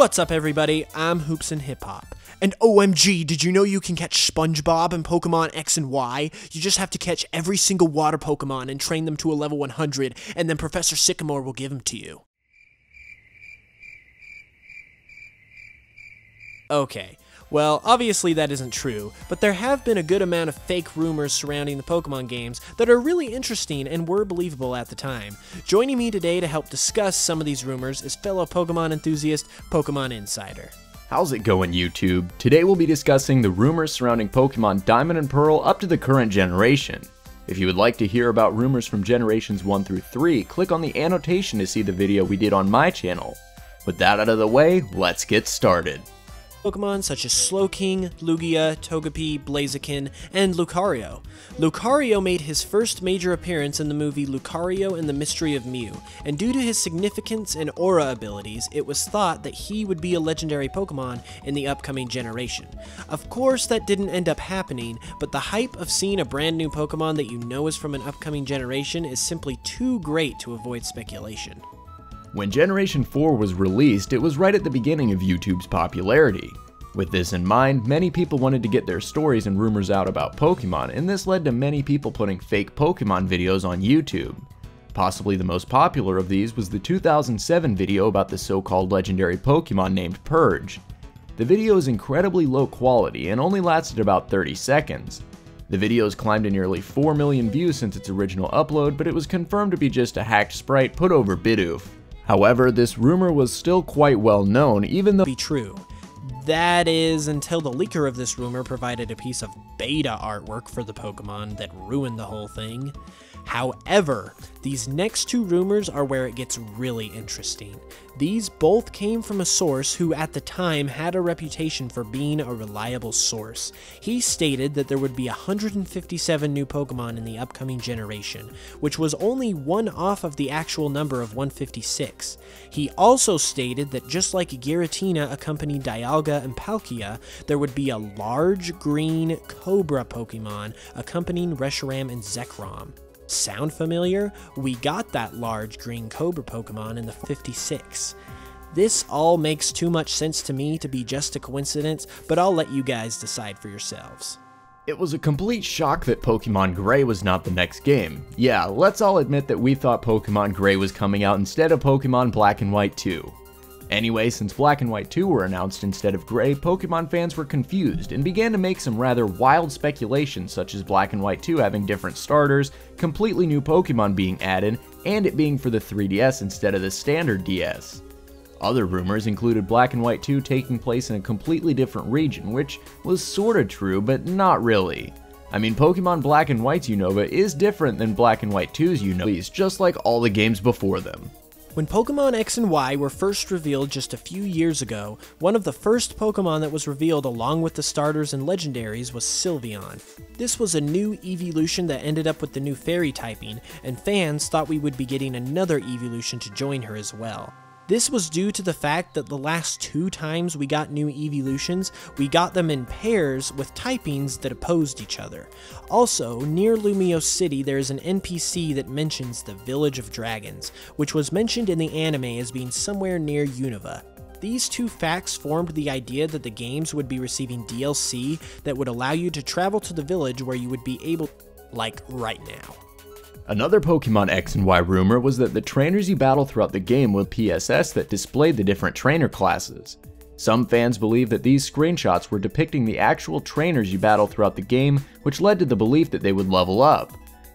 What's up, everybody? I'm Hoops and Hip Hop. And OMG, did you know you can catch SpongeBob in Pokemon X and Y? You just have to catch every single water Pokemon and train them to a level 100, and then Professor Sycamore will give them to you. Okay, well, obviously that isn't true, but there have been a good amount of fake rumors surrounding the Pokemon games that are really interesting and were believable at the time. Joining me today to help discuss some of these rumors is fellow Pokemon enthusiast, Pokemon Insider. How's it going, YouTube? Today we'll be discussing the rumors surrounding Pokemon Diamond and Pearl up to the current generation. If you would like to hear about rumors from generations 1 through 3, click on the annotation to see the video we did on my channel. With that out of the way, let's get started. Pokemon such as Slowking, Lugia, Togepi, Blaziken, and Lucario. Lucario made his first major appearance in the movie Lucario and the Mystery of Mew, and due to his significance and aura abilities, it was thought that he would be a legendary Pokemon in the upcoming generation. Of course, that didn't end up happening, but the hype of seeing a brand new Pokemon that you know is from an upcoming generation is simply too great to avoid speculation. When Generation 4 was released, it was right at the beginning of YouTube's popularity. With this in mind, many people wanted to get their stories and rumors out about Pokemon, and this led to many people putting fake Pokemon videos on YouTube. Possibly the most popular of these was the 2007 video about the so-called legendary Pokemon named Purge. The video is incredibly low quality and only lasted about 30 seconds. The video has climbed to nearly 4 million views since its original upload, but it was confirmed to be just a hacked sprite put over Bidoof. However, this rumor was still quite well known, even though Be true. That is, until the leaker of this rumor provided a piece of beta artwork for the Pokemon that ruined the whole thing. However, these next two rumors are where it gets really interesting. These both came from a source who at the time had a reputation for being a reliable source. He stated that there would be 157 new Pokemon in the upcoming generation, which was only one off of the actual number of 156. He also stated that just like Giratina accompanied Dialga and Palkia, there would be a large green Cobra Pokemon accompanying Reshiram and Zekrom. Sound familiar? We got that large green Cobra Pokemon in the 56. This all makes too much sense to me to be just a coincidence, but I'll let you guys decide for yourselves. it was a complete shock that Pokemon Gray was not the next game. Yeah, let's all admit that we thought Pokemon Gray was coming out instead of Pokemon Black and White 2. Anyway, since Black and White 2 were announced instead of Gray, Pokemon fans were confused and began to make some rather wild speculations, such as Black and White 2 having different starters, completely new Pokemon being added, and it being for the 3DS instead of the standard DS. Other rumors included Black and White 2 taking place in a completely different region, which was sorta true, but not really. I mean, Pokemon Black and White's Unova is different than Black and White 2's Unova, just like all the games before them. When Pokemon X and Y were first revealed just a few years ago, one of the first Pokemon that was revealed along with the starters and legendaries was Sylveon. This was a new evolution that ended up with the new fairy typing, and fans thought we would be getting another evolution to join her as well. This was due to the fact that the last 2 times we got new evolutions, we got them in pairs with typings that opposed each other. Also, near Lumiose City there is an NPC that mentions the Village of Dragons, which was mentioned in the anime as being somewhere near Unova. These 2 facts formed the idea that the games would be receiving DLC that would allow you to travel to the village where you would be able, like right now. Another Pokemon X and Y rumor was that the trainers you battle throughout the game were PSS that displayed the different trainer classes. Some fans believe that these screenshots were depicting the actual trainers you battle throughout the game, which led to the belief that they would level up.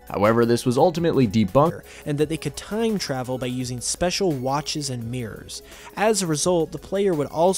However, this was ultimately debunked, and that they could time travel by using special watches and mirrors. As a result, the player would also